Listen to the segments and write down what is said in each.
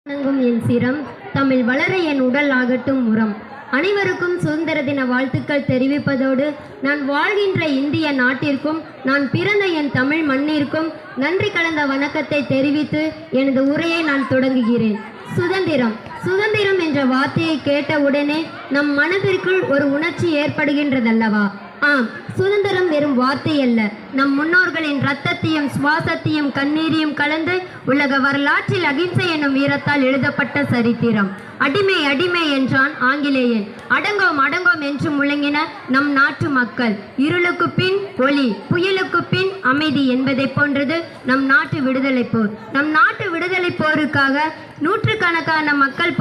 வணங்கும் என் சிரம் தமிழ் வளர என் உடல் ஆகட்டும் உரம். அனைவருக்கும் சுதந்திர தின வாழ்த்துக்கள் தெரிவிப்பதோடு நான் வாழ்கின்ற இந்திய நாட்டிற்கும் நான் பிறந்த என் தமிழ் மண்ணிற்கும் நன்றி கலந்த வணக்கத்தை தெரிவித்து எனது உரையை நான் தொடங்குகிறேன். சுதந்திரம் சுதந்திரம் என்ற வார்த்தையை கேட்ட உடனே நம் மனதிற்குள் ஒரு உணர்ச்சி ஏற்படுகின்றதல்லவா? ஆம், சுதந்திரம் வெறும் வார்த்தை அல்ல, நம் முன்னோர்களின் இரத்தத்தையும் சுவாசத்தையும் கண்ணீரையும் கலந்து உலக வரலாற்றில் அகிம்சை என்னும் வீரத்தால் எழுதப்பட்ட சரித்திரம். அடிமை அடிமை என்றான் ஆங்கிலேயன், அடங்கோம் அடங்கோம் என்று முழங்கின நம் நாட்டு மக்கள். இருளுக்கு பின் ஒளி, புயலுக்கு பின் அமைதி என்பதை போன்றது நம் நாட்டு விடுதலை போர். நம் நாட்டு விடுதலை போருக்காக நூற்றுக்கணக்கான மக்கள்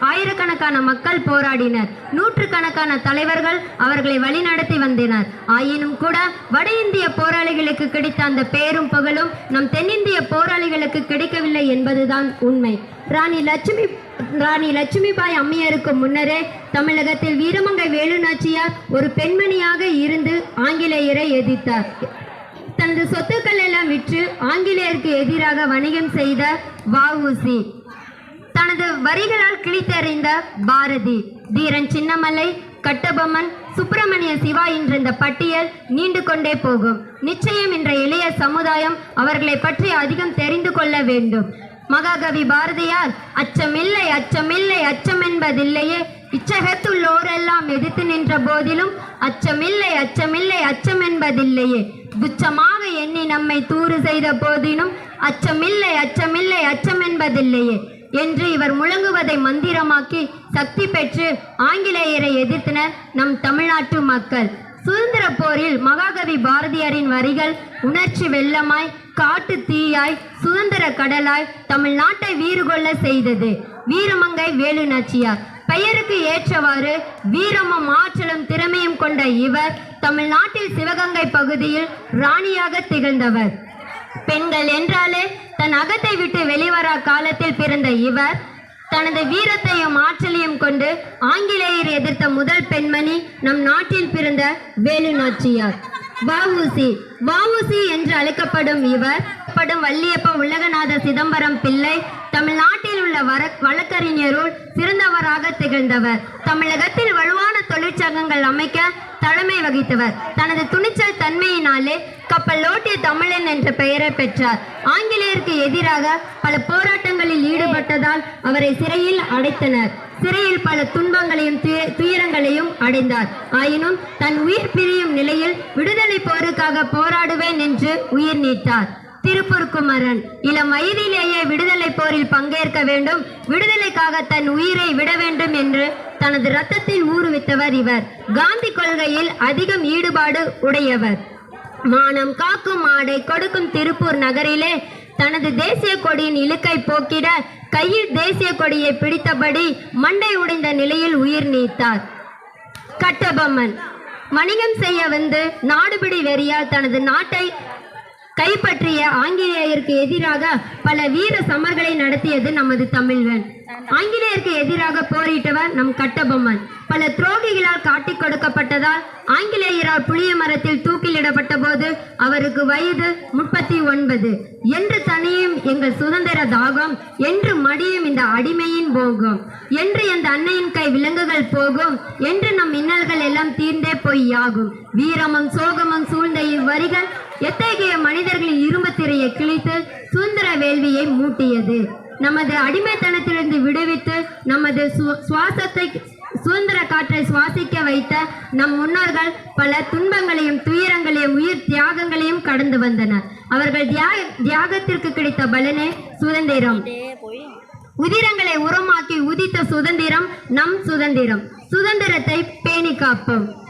ஆயிரக்கணக்கான மக்கள் போராடினர். நூற்றுக்கணக்கான தலைவர்கள் அவர்களை வழிநடத்தி வந்தனர். ஆயினும் கூட வட இந்திய போராளிகளுக்கு கிடைத்த அந்த பேரும் புகழும் நம் தென்னிந்திய போராளிகளுக்கு கிடைக்கவில்லை என்பதுதான் உண்மை. ராணி லட்சுமிபாய் அம்மையாருக்கு முன்னரே தமிழகத்தில் வீரமங்கை வேலு நாச்சியார் ஒரு பெண்மணியாக இருந்து ஆங்கிலேயரை எதிர்த்தார். தனது சொத்துக்கள் எல்லாம் விற்று ஆங்கிலேயருக்கு எதிராக வணிகம் செய்த வ.உ.சி., தனது வரிகளால் கிழித்தெறிந்த பாரதி, தீரன் சின்னமலை, கட்டபொம்மன், சுப்பிரமணிய சிவா என்ற இந்த பட்டியல் நீண்டு கொண்டே போகும். நிச்சயம் என்ற இளைய சமுதாயம் அவர்களை பற்றி அதிகம் தெரிந்து கொள்ள வேண்டும். மகாகவி பாரதியார் அச்சமில்லை அச்சமில்லை அச்சம் என்பதில்லையே, இச்சகத்துள்ளோரெல்லாம் எதிர்த்து நின்ற போதிலும் அச்சமில்லை அச்சமில்லை அச்சம் என்பதில்லையே, துச்சமாக எண்ணி நம்மை தூறு செய்த போதிலும் அச்சமில்லை அச்சமில்லை அச்சம் என்பதில்லையே என்று இவர் முழங்குவதை மந்திரமாக்கி சக்தி பெற்று ஆங்கிலேயரை எதிர்த்தனர் நம் தமிழ்நாட்டு மக்கள். சுதந்திர போரில் மகாகவி பாரதியாரின் வரிகள் உணர்ச்சி வெள்ளமாய், காட்டு தீயாய், சுதந்திர கடலாய் தமிழ்நாட்டை வீறுகொள்ள செய்தது. வீரமங்கை வேலு நாச்சியார் பெயருக்கு ஏற்றவாறு வீரமும் ஆற்றலும் திறமையும் கொண்ட இவர் தமிழ்நாட்டில் சிவகங்கை பகுதியில் ராணியாக திகழ்ந்தவர். பெண்கள் என்றாலே தன் அகத்தை விட்டு வெளிவரா காலத்தில் பிறந்த இவர் தனது வீரத்தையும் ஆற்றலையும் கொண்டு ஆங்கிலேயர் எதிர்த்த முதல் பெண்மணி நம் நாட்டில் பிறந்த வேலு நாச்சியார். வ.உ.சி. என்று அழைக்கப்படும் இவர் வள்ளியப்ப உலகநாத சிதம்பரம் பிள்ளை தமிழ்நாட்டில் உள்ள வழக்கறிஞருள் சிறந்தவராக திகழ்ந்தவர். தமிழகத்தில் வலுவான தொழிற்சங்கங்கள் அமைக்க தலைமை வகித்தவர். தனது துணிச்சல் தன்மையினாலே கப்பலோட்டிய தமிழன் என்ற பெயரை பெற்றார். ஆங்கிலேயருக்கு எதிராக பல போராட்டங்களில் ஈடுபட்டதால் அவரை சிறையில் அடைத்தனர். சிறையில் பல துன்பங்களையும் துயரங்களையும் அடைந்தார். ஆயினும் தன் உயிர் பிரியும் நிலையில் விடுதலை போருக்காக போராடுவேன் என்று உயிர் நீத்தார். திருப்பூர் குமரன் இளம் வயதிலேயே விடுதலை போரில் பங்கேற்க வேண்டும், விடுதலைக்காக தன் உயிரை விட வேண்டும் என்று தனது இரத்தத்தில் ஊறுவித்தவர் இவர். காந்தி கொள்கையில் அதிகம் ஈடுபாடு உடையவர். மானம் காக்கும் ஆடை கொடுக்கும் திருப்பூர் நகரிலே தனது தேசிய கொடியின் இழுக்கை போக்கிட கையில் தேசிய கொடியை பிடித்தபடி மண்டை உடைந்த நிலையில் உயிர் நீத்தார். கட்டபொம்மன் வணிகம் செய்ய வந்து நாடுபிடி வெறியால் தனது நாட்டை கைப்பற்றிய ஆங்கிலேயருக்கு எதிராக பல வீர சமர்களை நடத்தியது நமது தமிழ்வன். ஆங்கிலேயருக்கு எதிராக போரிட்டவர் நம் கட்டபொம்மன். பல துரோகிகளால் காட்டிக் கொடுக்கப்பட்டதால் ஆங்கிலேயரால் புளிய மரத்தில் தூக்கிலிடப்பட்ட போது அவருக்கு வயது 39. என்று தனியும் எங்கள் சுதந்திர தாகம், என்று மடியும் இந்த அடிமையின் போகும், என்று அந்த அன்னையின் கை விலங்குகள் போகும், என்று நம் இன்னல்கள் எல்லாம் தீர்ந்தே பொய்யாகும். வீரமும் சோகமும் சூழ்ந்த இவ்வரிகள் எத்தகைய மனிதர்களின் இரும்பு திரையை கிழித்து சுதந்திர வேள்வியை மூட்டியது. நமது அடிமைத்தனத்திலிருந்து விடுவித்து நமது சுதந்திர காற்றை சுவாசிக்க வைத்த நம் முன்னோர்கள் பல துன்பங்களையும் துயரங்களையும் உயிர் தியாகங்களையும் கடந்து வந்தனர். அவர்கள் தியாகத்திற்கு கிடைத்த பலனே சுதந்திரம். உதிரங்களை உரமாக்கி உதித்த சுதந்திரம் நம் சுதந்திரம். சுதந்திரத்தை பேணி காப்போம்.